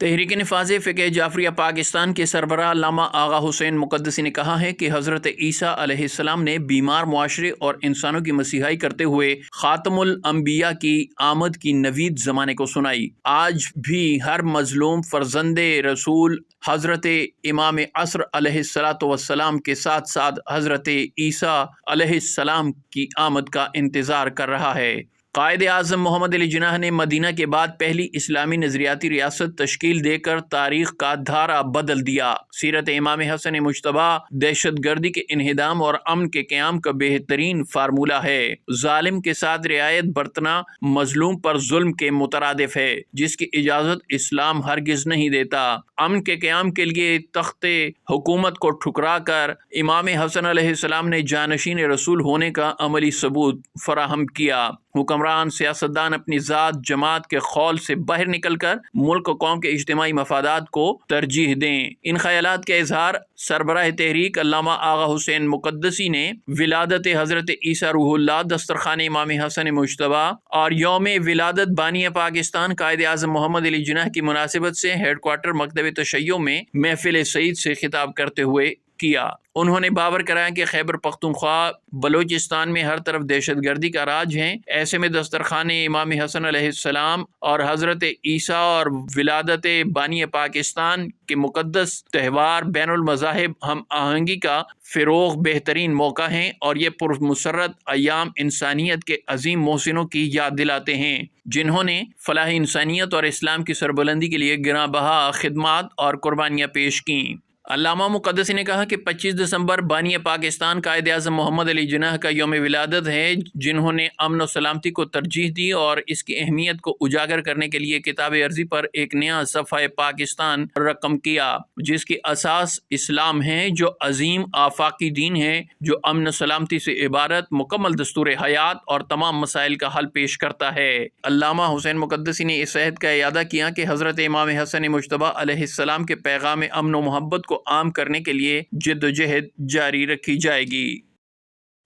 تحریک نفاذ فقہ جعفریہ پاکستان کے سربراہ علامہ آغا حسین مقدسی نے کہا ہے کہ حضرت عیسیٰ علیہ السلام نے بیمار معاشرے اور انسانوں کی مسیحائی کرتے ہوئے خاتم الانبیاء کی آمد کی نوید زمانے کو سنائی۔ آج بھی ہر مظلوم فرزند رسول حضرت امام عصر علیہ السلام کے ساتھ ساتھ حضرت عیسیٰ علیہ السلام کی آمد کا انتظار کر رہا ہے۔ قائد اعظم محمد علی جناح نے مدینہ کے بعد پہلی اسلامی نظریاتی ریاست تشکیل دے کر تاریخ کا دھارا بدل دیا۔ سیرت امام حسن مجتبی دہشت گردی کے انہدام اور امن کے قیام کا بہترین فارمولہ ہے۔ ظالم کے ساتھ رعایت برتنا مظلوم پر ظلم کے مترادف ہے، جس کی اجازت اسلام ہرگز نہیں دیتا۔ امن کے قیام کے لیے تخت حکومت کو ٹھکرا کر امام حسن علیہ السلام نے جانشین رسول ہونے کا عملی ثبوت فراہم کیا۔ حکمران سیاستدان اپنی ذات جماعت کے خول سے باہر نکل کر ملک و قوم کے اجتماعی مفادات کو ترجیح دیں۔ ان خیالات کا اظہار سربراہ تحریک علامہ آغا حسین مقدسی نے ولادت حضرت عیسیٰ روح اللہ، دسترخوان امام حسن مجتبی اور یوم ولادت بانی پاکستان قائد اعظم محمد علی جناح کی مناسبت سے ہیڈ کوارٹر مکتب تشیع میں محفل سعید سے خطاب کرتے ہوئے کیا۔ انہوں نے باور کرایا کہ خیبر پختونخوا بلوچستان میں ہر طرف دہشت گردی کا راج ہے۔ ایسے میں دسترخوان امام حسن علیہ السلام اور حضرت عیسیٰ اور ولادت بانی پاکستان کے مقدس تہوار بین المذاہب ہم آہنگی کا فروغ بہترین موقع ہیں، اور یہ پرمسرت ایام انسانیت کے عظیم محسنوں کی یاد دلاتے ہیں، جنہوں نے فلاح انسانیت اور اسلام کی سربلندی کے لیے گراں بہا خدمات اور قربانیاں پیش کیں۔ علامہ مقدسی نے کہا کہ 25 دسمبر بانی پاکستان قائد اعظم محمد علی جناح کا یوم ولادت ہے، جنہوں نے امن و سلامتی کو ترجیح دی اور اس کی اہمیت کو اجاگر کرنے کے لیے کتاب ارضی پر ایک نیا صفحہ پاکستان رقم کیا، جس کی اساس اسلام ہے، جو عظیم آفاقی دین ہے، جو امن و سلامتی سے عبارت مکمل دستور حیات اور تمام مسائل کا حل پیش کرتا ہے۔ علامہ حسین مقدسی نے اس عہد کا اعادہ کیا کہ حضرت امام حسن مجتبی علیہ السلام کے پیغام امن و محبت کو عام کرنے کے لیے جد و جہد جاری رکھی جائے گی۔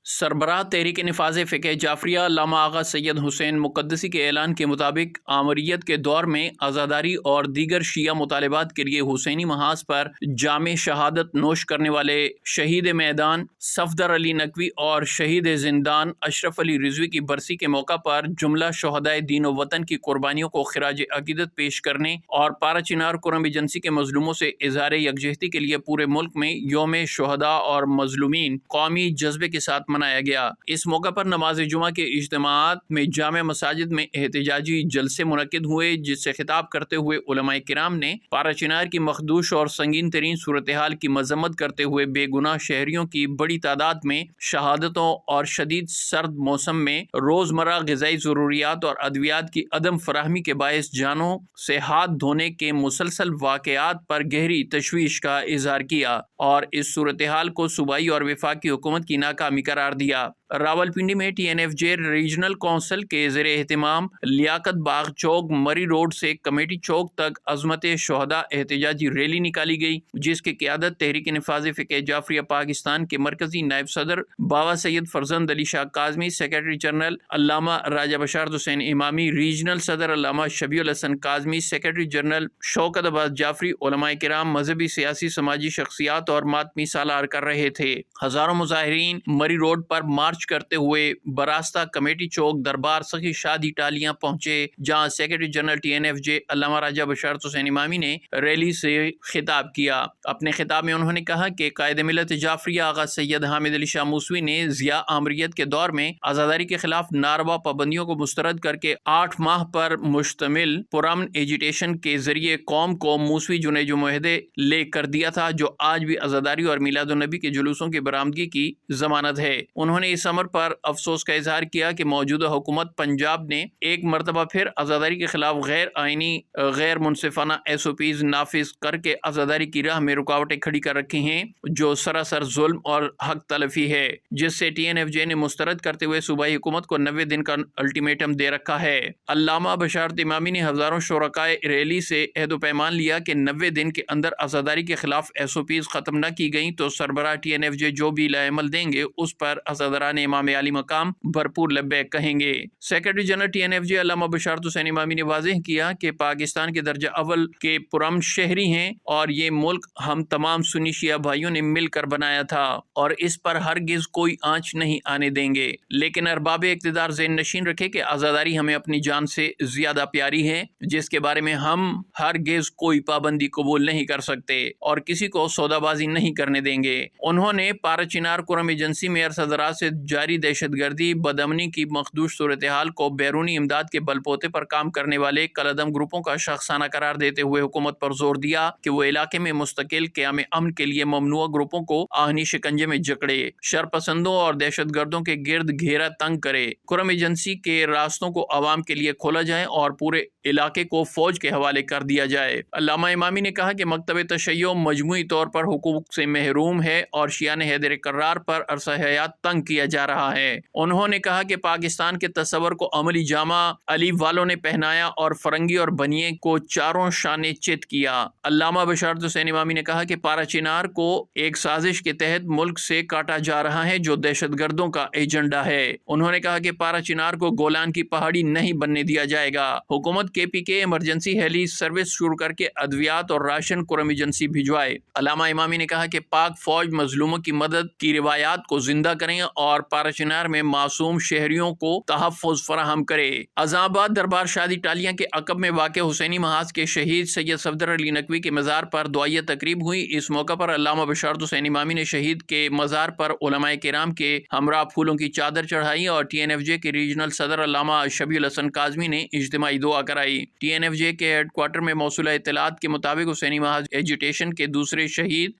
سربراہ تحریک نفاذ فقہ جعفریہ علامہ آغا سید حسین مقدسی کے اعلان کے مطابق آمریت کے دور میں عزاداری اور دیگر شیعہ مطالبات کے لیے حسینی محاذ پر جام شہادت نوش کرنے والے شہید میدان صفدر علی نقوی اور شہید زندان اشرف علی رضوی کی برسی کے موقع پر جملہ شہدائے دین و وطن کی قربانیوں کو خراج عقیدت پیش کرنے اور پارا چنار کرم ایجنسی کے مظلوموں سے اظہار یکجہتی کے لیے پورے ملک میں یوم شہداء اور مظلومین قومی جذبے کے ساتھ منایا گیا۔ اس موقع پر نماز جمعہ کے اجتماعات میں جامع مساجد میں احتجاجی جلسے منعقد ہوئے، جس سے خطاب کرتے ہوئے علماء کرام نے پارا چنار کی مخدوش اور سنگین ترین صورتحال کی مذمت کرتے ہوئے بے گناہ شہریوں کی بڑی تعداد میں شہادتوں اور شدید سرد موسم میں روزمرہ غذائی ضروریات اور ادویات کی عدم فراہمی کے باعث جانوں سے ہاتھ دھونے کے مسلسل واقعات پر گہری تشویش کا اظہار کیا اور اس صورتحال کو صوبائی اور وفاقی حکومت کی ناکامی قرار دیا۔ راولپنڈی میں ٹی این ایف جے ریجنل کونسل کے زیر اہتمام لیاقت باغ چوک مری روڈ سے کمیٹی چوک تک عظمت شہداء احتجاجی ریلی نکالی گئی، جس کی قیادت تحریک نفاذ فقہ جعفریہ پاکستان کے مرکزی نائب صدر بابا سید فرزند علی شاہ کاظمی، سیکرٹری جنرل علامہ راجہ بشارت حسین امامی، ریجنل صدر علامہ شبیع الحسن کاظمی، سیکرٹری جنرل شوکت عباس جعفری، علماء کرام، مذہبی، سیاسی، سماجی شخصیات اور ماتمی سالار کر رہے تھے۔ ہزاروں مظاہرین مری روڈ پر مارچ کرتے ہوئے براستہ کمیٹی چوک دربار سخی شادی ٹالیاں پہنچے، جہاں secretary general T N F J علامہ راجہ بشارت حسین امامی نے ریلی سے خطاب کیا۔ اپنے خطاب میں انہوں نے کہا کہ قائد ملت جعفریہ آغا سید حامد علی شاہ موسوی نے ضیاء آمریت کے دور میں عزاداری کے خلاف ناروا پابندیوں کو مسترد کر کے 8 ماہ پر مشتمل پرامن ایجیٹیشن کے ذریعے قوم کو موسوی جنیج و معاہدے لے کر دیا تھا، جو آج بھی عزاداری اور میلاد النبی کے جلوسوں کی برآمدگی کی ضمانت ہے۔ انہوں نے اس امر پر افسوس کا اظہار کیا کہ موجودہ حکومت پنجاب نے ایک مرتبہ پھر عزاداری کے خلاف غیر آئینی، غیر منصفانہ ایس او پیز نافذ کر کے عزاداری کی راہ میں رکاوٹیں کھڑی کر رکھی ہیں، جو سراسر ظلم اور حق تلفی ہے، جس سے ٹی این ایف جے نے مسترد کرتے ہوئے صوبائی حکومت کو 90 دن کا الٹیمیٹم دے رکھا ہے۔ علامہ بشارت امامی نے ہزاروں شرکائے ریلی سے عہد و پیمان لیا کہ 90 دن کے اندر عزاداری کے خلاف ایس او پیز ختم نہ کی گئیں تو سربراہ ٹی این ایف جے جو بھی لاعمل دیں گے اس پر عزاداران اذان امام علی مقام بھرپور لبیک کہیں گے۔ سیکرٹری جنرل TNFJ علامہ بشارت حسین امامی نے واضح کیا کہ پاکستان کے درجہ اول کے پرامن شہری ہیں اور یہ ملک ہم تمام سنی شیعہ بھائیوں نے مل کر بنایا تھا اور اس پر ہرگز کوئی آنچ نہیں آنے دیں گے، لیکن ارباب اقتدار ذہن نشین رکھے کہ آزاداری ہمیں اپنی جان سے زیادہ پیاری ہے، جس کے بارے میں ہم ہرگز کوئی پابندی قبول نہیں کر سکتے اور کسی کو سودا بازی نہیں کرنے دیں گے۔ انہوں نے پارا چنار کرم ایجنسی میں عرصہ دراز سے جاری دہشت گردی بدامنی کی مخدوش صورتحال کو بیرونی امداد کے بل بوتے پر کام کرنے والے کالعدم گروپوں کا شخصانہ قرار دیتے ہوئے حکومت پر زور دیا کہ وہ علاقے میں مستقل قیام امن کے لیے ممنوعہ گروپوں کو آہنی شکنجے میں جکڑے، شرپسندوں اور دہشت گردوں کے گرد گھیرا تنگ کرے، کرم ایجنسی کے راستوں کو عوام کے لیے کھولا جائے اور پورے علاقے کو فوج کے حوالے کر دیا جائے۔ علامہ امامی نے کہا کہ مکتب تشیع مجموعی طور پر حقوق سے محروم ہے اور شیعان حیدر کرار پر عرصہ حیات تنگ کیا جا رہا ہے۔ انہوں نے کہا کہ پاکستان کے تصور کو عملی جامہ علی والوں نے پہنایا اور فرنگی اور بنیے کو چاروں شانے چت کیا۔ علامہ بشارت حسین امامی نے کہا کہ پارا چنار کو ایک سازش کے تحت ملک سے کاٹا جا رہا ہے جو دہشت گردوں کا ایجنڈا ہے۔ انہوں نے کہا کہ پارا چنار کو گولان کی پہاڑی نہیں بننے دیا جائے گا۔ حکومت KPK ایمرجنسی ہیلی سروس شروع کر کے ادویات اور راشن کرم ایجنسی بھجوائے۔ علامہ امامی نے کہا کہ پاک فوج مظلوموں کی مدد کی روایات کو زندہ کریں اور پارا چنار میں معصوم شہریوں کو تحفظ فراہم کرے۔ عظام آباد دربار شادی ٹالیاں کے عقب میں واقع حسینی محاذ کے شہید سید صفدر علی نقوی کے مزار پر دعائیہ تقریب ہوئی۔ اس موقع پر علامہ بشارت حسین امامی نے شہید کے مزار پر علماء کرام کے ہمراہ پھولوں کی چادر چڑھائی اور TNFJ کے ریجنل صدر علامہ شبیع الحسن کاظمی نے اجتماعی دعا کرائی۔ TNFJ کے ہیڈ کوارٹر میں موصولہ اطلاعات کے مطابق حسینی محاذ ایجیٹیشن کے دوسرے شہید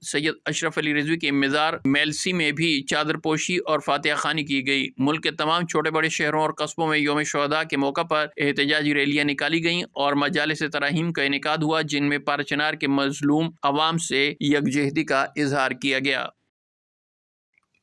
سید اشرف علی رضوی کے مزار میلسی میں بھی چادر پوشی اور فاتحہ خوانی کی گئی۔ ملک کے تمام چھوٹے بڑے شہروں اور قصبوں میں یوم شہداء کے موقع پر احتجاجی ریلیاں نکالی گئیں اور مجالس تراہیم کا انعقاد ہوا جن میں پارا چنار کے مظلوم عوام سے یکجہتی کا اظہار کیا گیا۔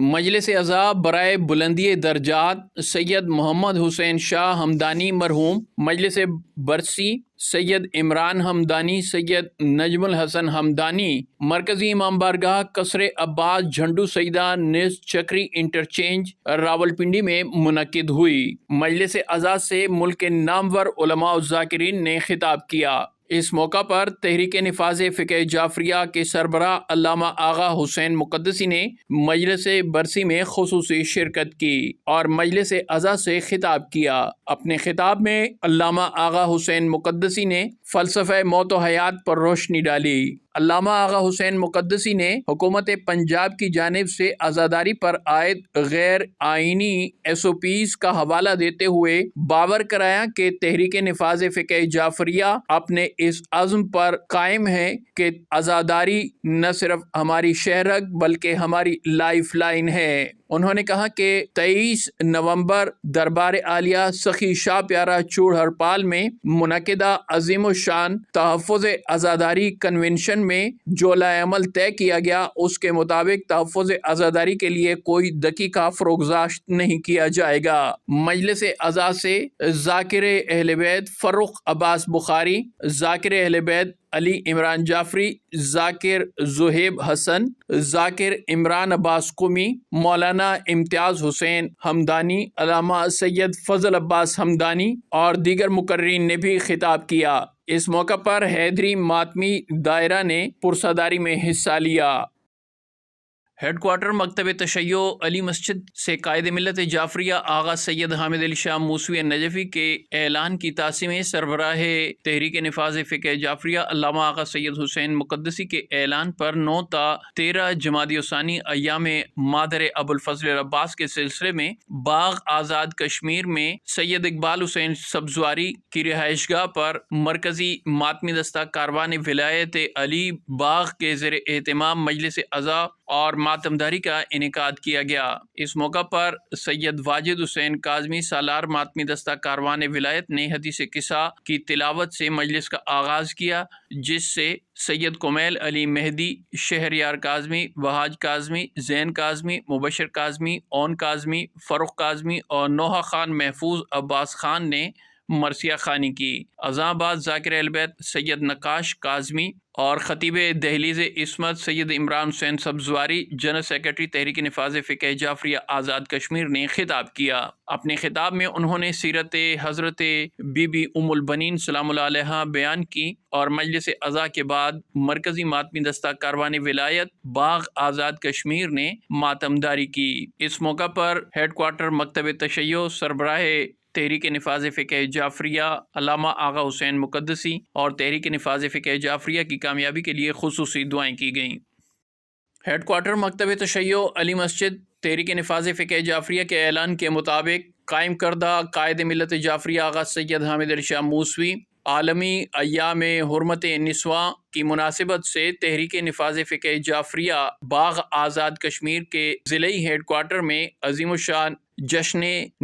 مجلس اعضاء برائے بلندی درجات سید محمد حسین شاہ ہمدانی مرحوم، مجلس برسی سید عمران ہمدانی، سید نجم الحسن ہمدانی، مرکزی امام بارگاہ قصر عباس جھنڈو سیدہ نس چکری انٹرچینج راولپنڈی میں منعقد ہوئی۔ مجلس اعضاء سے ملک کے نامور علماء و ذاکرین نے خطاب کیا۔ اس موقع پر تحریک نفاذ فقہ جعفریہ کے سربراہ علامہ آغا حسین مقدسی نے مجلس برسی میں خصوصی شرکت کی اور مجلس اعضاء سے خطاب کیا۔ اپنے خطاب میں علامہ آغا حسین مقدسی نے فلسفہ موت و حیات پر روشنی ڈالی۔ علامہ آغا حسین مقدسی نے حکومت پنجاب کی جانب سے عزاداری پر عائد غیر آئینی SOPs کا حوالہ دیتے ہوئے باور کرایا کہ تحریک نفاذ فقہ جعفریہ اپنے اس عزم پر قائم ہے کہ عزاداری نہ صرف ہماری شہرگ بلکہ ہماری لائف لائن ہے۔ انہوں نے کہا کہ 23 نومبر دربار عالیہ سخی شاہ پیارا چوڑ ہرپال میں منعقدہ عظیم الشان تحفظ عزاداری کنونشن میں جو لائحہ عمل طے کیا گیا اس کے مطابق تحفظ عزاداری کے لیے کوئی دقیقہ فروگزاشت نہیں کیا جائے گا۔ مجلس اعضاء سے ذاکر اہل بیت فروخ عباس بخاری، ذاکر اہل بیت علی عمران جعفری، ذاکر زہیب حسن، ذاکر عمران عباس قمی، مولانا امتیاز حسین ہمدانی، علامہ سید فضل عباس ہمدانی اور دیگر مقررین نے بھی خطاب کیا۔ اس موقع پر حیدری ماتمی دائرہ نے پرساداری میں حصہ لیا۔ ہیڈ کوارٹر مکتب تشیع علی مسجد سے قائد ملت جعفریہ آغا سید حامد علی شاہ موسوی نجفی کے اعلان کی تعظیم سربراہ تحریک نفاذ فقہ جعفریہ علامہ آغا سید حسین مقدسی کے اعلان پر 9 تا 13 جمادی الثانی ایام مادر ابو الفضل عباس کے سلسلے میں باغ آزاد کشمیر میں سید اقبال حسین سبزواری کی رہائش گاہ پر مرکزی ماتمی دستہ کاروان ولایت علی باغ کے زیر اہتمام مجلس اعضاء اور ماتمداری کا انعقاد کیا گیا۔ اس موقع پر سید واجد حسین کاظمی سالار ماتمی دستہ کاروان ولایت نے حدیث قصہ کی تلاوت سے مجلس کا آغاز کیا، جس سے سید کمیل علی مہدی، شہریار کاظمی، وہاج کاظمی، زین کاظمی، مبشر کاظمی، اون کاظمی، فروخ کاظمی اور نوحہ خان محفوظ عباس خان نے مرثیہ خوانی کی۔ عظام آباد ذاکر اہل بیت سید نقاش کاظمی، اور خطیب دہلیز عصمت سید عمران حسین سبزواری جنرل سیکرٹری تحریک نفاذ فقہ جعفریہ آزاد کشمیر نے خطاب کیا۔ اپنے خطاب میں انہوں نے سیرت حضرت بی بی ام البنین سلام اللہ علیہا بیان کی اور مجلس عزا کے بعد مرکزی ماتمی دستہ کاروان ولایت باغ آزاد کشمیر نے ماتمداری کی۔ اس موقع پر ہیڈ کوارٹر مکتب تشیع سربراہ تحریک نفاذ فقہ جعفریہ علامہ آغا حسین مقدسی اور تحریک نفاذ فقہ جعفریہ کی کامیابی کے لیے خصوصی دعائیں کی گئیں۔ ہیڈ کوارٹر مکتب تشیع علی مسجد تحریک نفاذ فقہ جعفریہ کے اعلان کے مطابق قائم کردہ قائد ملت جعفریہ آغا سید حامد علی شاہ موسوی عالمی ایام حرمت نسواں کی مناسبت سے تحریک نفاذ فقہ جعفریہ باغ آزاد کشمیر کے ضلعی ہیڈ کوارٹر میں عظیم الشان جشن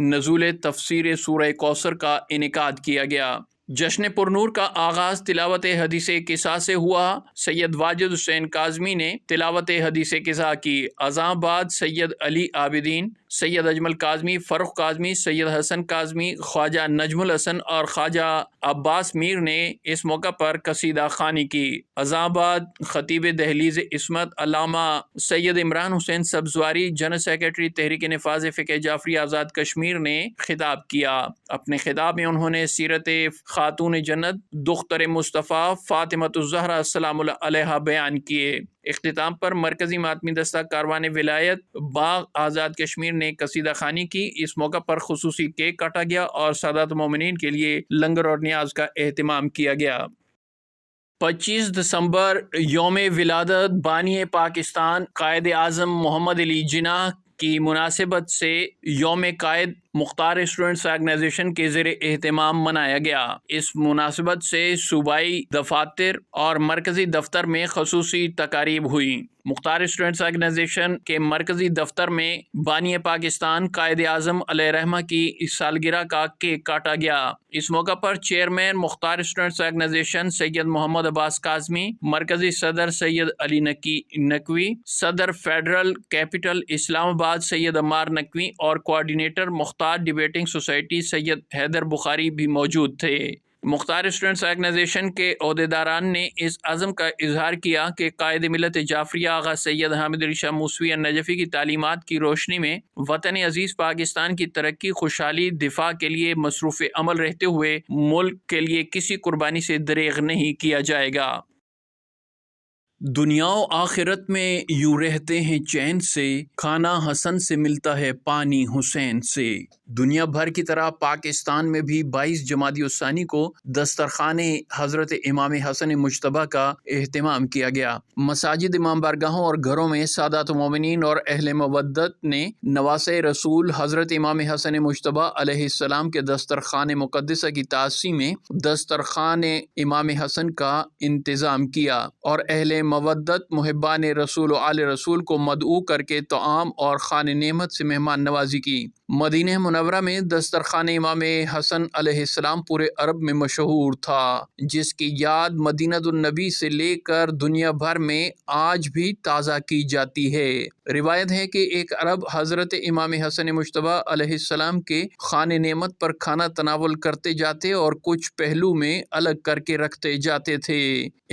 نزول تفسیر سورہ کوثر کا انعقاد کیا گیا۔ جشن پرنور کا آغاز تلاوت حدیث قصہ سے ہوا۔ سید واجد حسین کاظمی نے تلاوت حدیث قصہ کی۔ اذاں بعد سید علی عابدین، سید اجمل کاظمی، فرخ کاظمی، سید حسن کاظمی، خواجہ نجم الحسن اور خواجہ عباس میر نے اس موقع پر قصیدہ خوانی کی۔ اذاں بعد خطیب دہلیز عصمت علامہ سید عمران حسین سبزواری جنرل سیکرٹری تحریک نفاذ فقہ جعفریہ آزاد کشمیر نے خطاب کیا۔ اپنے خطاب میں انہوں نے سیرت خاتون جنت دختر مصطفیٰ فاطمۃ الزہرا السلام علیہا بیان کیے۔ اختتام پر مرکزی ماتمی دستہ کاروان ولایت باغ آزاد کشمیر نے قصیدہ خوانی کی۔ اس موقع پر خصوصی کیک کاٹا گیا اور سادات مومنین کے لیے لنگر اور نیاز کا اہتمام کیا گیا۔ 25 دسمبر یوم ولادت بانی پاکستان قائد اعظم محمد علی جناح کی مناسبت سے یوم قائد مختار اسٹوڈنٹس آرگنائزیشن کے زیر اہتمام منایا گیا۔ اس مناسبت سے صوبائی دفاتر اور مرکزی دفتر میں خصوصی تقاریب ہوئیں۔ مختار اسٹوڈنٹس آرگنائزیشن کے مرکزی دفتر میں بانی پاکستان قائد اعظم علیہ رحمہ کی اس سالگرہ کا کیک کاٹا گیا۔ اس موقع پر چیئرمین مختار اسٹوڈنٹس آرگنائزیشن سید محمد عباس کاظمی، مرکزی صدر سید علی نقوی، صدر فیڈرل کیپٹل اسلام آباد سید عمار نقوی اور کوارڈینیٹر مختار ڈیبیٹنگ سوسائٹی سید حیدر بخاری بھی موجود تھے۔ مختار اسٹوڈنٹس آرگنائزیشن کے عہدیداران نے اس عزم کا اظہار کیا کہ قائد ملت جعفریہ آغا سید حامد علی شاہ موسوی النجفی کی تعلیمات کی روشنی میں وطن عزیز پاکستان کی ترقی، خوشحالی، دفاع کے لیے مصروف عمل رہتے ہوئے ملک کے لیے کسی قربانی سے دریغ نہیں کیا جائے گا۔ دنیا و آخرت میں یوں رہتے ہیں چین سے، کھانا حسن سے ملتا ہے پانی حسین سے۔ دنیا بھر کی طرح پاکستان میں بھی 22 جمادی الثانی کو دسترخوان حضرت امام حسن مجتبیٰ کا اہتمام کیا گیا۔ مساجد، امام بارگاہوں اور گھروں میں سادات مومنین اور اہل مودت نے نواسۂ رسول حضرت امام حسن مجتبیٰ علیہ السلام کے دسترخوان مقدسہ کی تعظیم میں دسترخوان امام حسن کا انتظام کیا اور اہل مودت محبان رسول و آل رسول کو مدعو کر کے طعام اور خوان نعمت سے مہمان نوازی کی۔ مدینہ منورہ میں دسترخوان امام حسن علیہ السلام پورے عرب میں مشہور تھا، جس کی یاد مدینہ النبی سے لے کر دنیا بھر میں آج بھی تازہ کی جاتی ہے۔ روایت ہے کہ ایک عرب حضرت امام حسن مجتبیٰ علیہ السلام کے خوان نعمت پر کھانا تناول کرتے جاتے اور کچھ پہلو میں الگ کر کے رکھتے جاتے تھے۔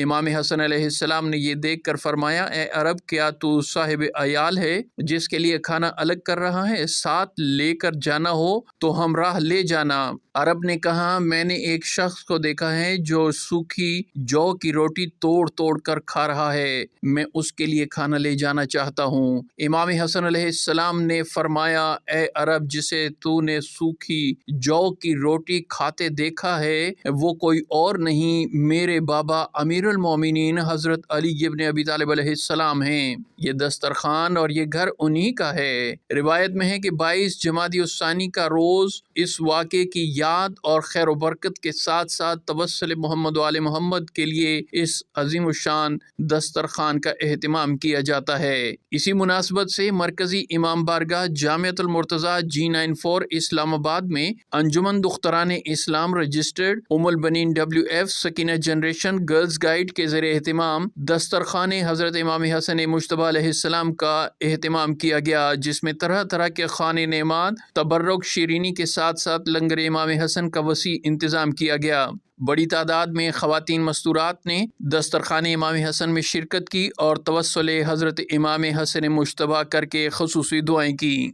امام حسن علیہ السلام نے یہ دیکھ کر فرمایا، اے عرب، کیا تو صاحب عیال ہے جس کے لیے کھانا الگ کر رہا ہے؟ ساتھ لے کر جانا ہو تو ہمراہ لے جانا۔ عرب نے کہا، میں نے ایک شخص کو دیکھا ہے جو سوکھی جو کی روٹی توڑ توڑ کر کھا رہا ہے، میں اس کے لیے کھانا لے جانا چاہتا ہوں۔ امام حسن علیہ السلام نے فرمایا، اے عرب، جسے تو نے سوکھی جو کی روٹی کھاتے دیکھا ہے وہ کوئی اور نہیں، میرے بابا امیر المومنین حضرت علی ابن ابی طالب علیہ السلام ہیں۔ یہ دسترخوان اور یہ گھر انہی کا ہے۔ روایت میں ہے کہ 22 جمادی الثانی کا روز اس واقعے کی یاد اور خیر و برکت کے ساتھ ساتھ توسل محمد و آل محمد کے لیے اس عظیم الشان دسترخوان کا اہتمام کیا جاتا ہے۔ اسی مناسبت سے مرکزی امام بارگاہ جامعۃ المرتضیٰ G94 اسلام آباد میں انجمن دختران اسلام رجسٹرڈ ام البنین WF Sakina generation girls guide کے زیر اہتمام دسترخوان حضرت امام حسن مجتبی علیہ السلام کا اہتمام کیا گیا، جس میں طرح طرح کے خوان نعمات، تبرک، شیرینی کے ساتھ ساتھ لنگر امام حسن کا وسیع انتظام کیا گیا۔ بڑی تعداد میں خواتین مستورات نے دسترخوان امام حسن میں شرکت کی اور توسل حضرت امام حسن مجتبی کر کے خصوصی دعائیں کی۔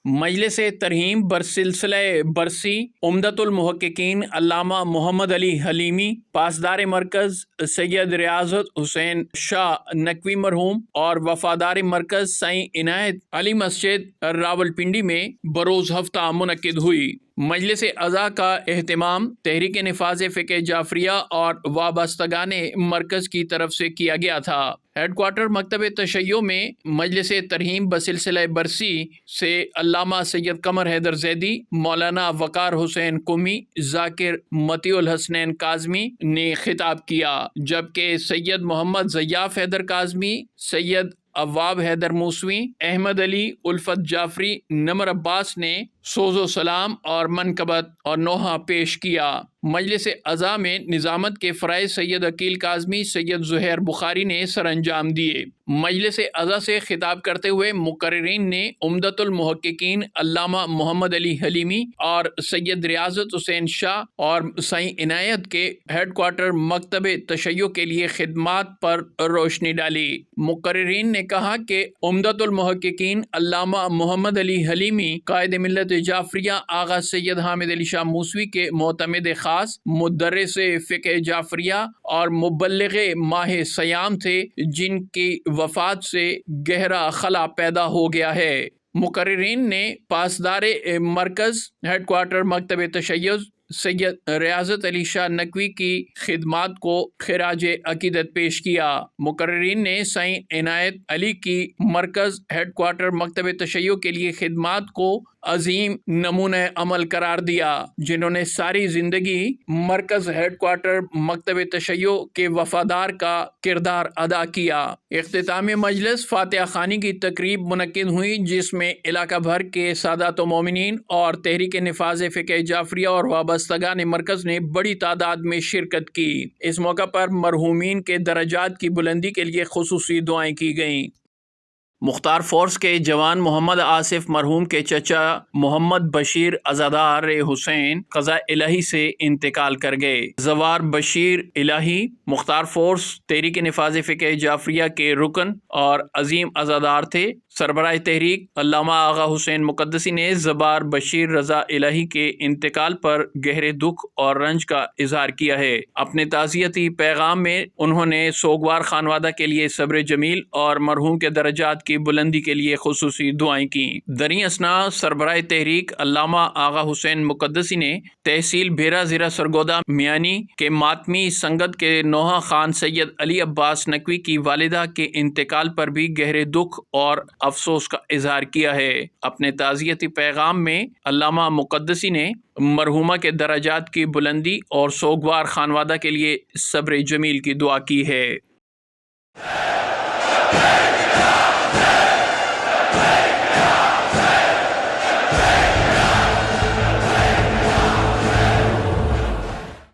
مجلس ترحیم برسلسلہ برسی عمدۃ المحققین علامہ محمد علی حلیمی، پاسدار مرکز سید ریاضت حسین شاہ نقوی مرحوم اور وفادار مرکز سائیں عنایت علی مسجد راولپنڈی میں بروز ہفتہ منعقد ہوئی۔ مجلس عزا کا اہتمام تحریک نفاذ فقہ جعفریہ اور وابستگان مرکز کی طرف سے کیا گیا تھا۔ ہیڈ کوارٹر مکتب تشیع میں مجلس ترحیم بسلسلہ برسی سے علامہ سید قمر حیدر زیدی، مولانا وقار حسین قمی، ذاکر مطیع الحسنین کاظمی نے خطاب کیا، جبکہ سید محمد ضیاف حیدر کاظمی، سید عواب حیدر موسوی، احمد علی الفت جعفری، نمر عباس نے سوز و سلام اور منقبت اور نوحہ پیش کیا۔ مجلس عزا میں نظامت کے فرائض سید عقیل کاظمی، سید زہیر بخاری نے سر انجام دیے۔ مجلس عزا سے خطاب کرتے ہوئے مقررین نے عمدۃ المحققین علامہ محمد علی حلیمی اور سید ریاضت حسین شاہ اور سائیں عنایت کے ہیڈ کوارٹر مکتب تشیع کے لیے خدمات پر روشنی ڈالی۔ مقررین نے کہا کہ عمدۃ المحققین علامہ محمد علی حلیمی قائد ملت جعفریہ آغا سید حامد علی شاہ موسوی کے معتمد خاص، مدرس فقہ جعفریہ اور مبلغ ماہ صیام تھے، جن کی وفات سے گہرا خلا پیدا ہو گیا ہے۔ مقررین نے پاسدار مرکز ہیڈ کوارٹر مکتب تشیع سید ریاضت علی شاہ نقوی کی خدمات کو خراج عقیدت پیش کیا۔ مقررین نے سائیں عنایت علی کی مرکز ہیڈ کوارٹر مکتب تشیع کے لیے خدمات کو عظیم نمونہ عمل قرار دیا، جنہوں نے ساری زندگی مرکز ہیڈ کوارٹر مکتب تشیع کے وفادار کا کردار ادا کیا۔ اختتامی مجلس فاتحہ خوانی کی تقریب منعقد ہوئی، جس میں علاقہ بھر کے سادات و مومنین اور تحریک نفاذ فقہ جعفریہ اور وابستگان مرکز نے بڑی تعداد میں شرکت کی۔ اس موقع پر مرحومین کے درجات کی بلندی کے لیے خصوصی دعائیں کی گئیں۔ مختار فورس کے جوان محمد آصف مرحوم کے چچا محمد بشیر عزادار حسین قضاء الہی سے انتقال کر گئے۔ زوار بشیر الہی مختار فورس تحریک نفاذ فقہ جعفریہ کے رکن اور عظیم عزادار تھے۔ سربراہ تحریک علامہ آغا حسین مقدسی نے زوار بشیر رضا الہی کے انتقال پر گہرے دکھ اور رنج کا اظہار کیا ہے۔ اپنے تعزیتی پیغام میں انہوں نے سوگوار خانوادہ کے لیے صبر جمیل اور مرحوم کے درجات کی بلندی کے لیے خصوصی دعائیں کی۔ دریں اثناء سربراہ تحریک علامہ آغا حسین مقدسی نے تحصیل بھیرا ضلع سرگودا میانی کے ماتمی سنگت کے نوحہ خان سید علی عباس نقوی کی والدہ کے انتقال پر بھی گہرے دکھ اور افسوس کا اظہار کیا ہے۔ اپنے تعزیتی پیغام میں علامہ مقدسی نے مرحومہ کے درجات کی بلندی اور سوگوار خانوادہ کے لیے صبر جمیل کی دعا کی ہے۔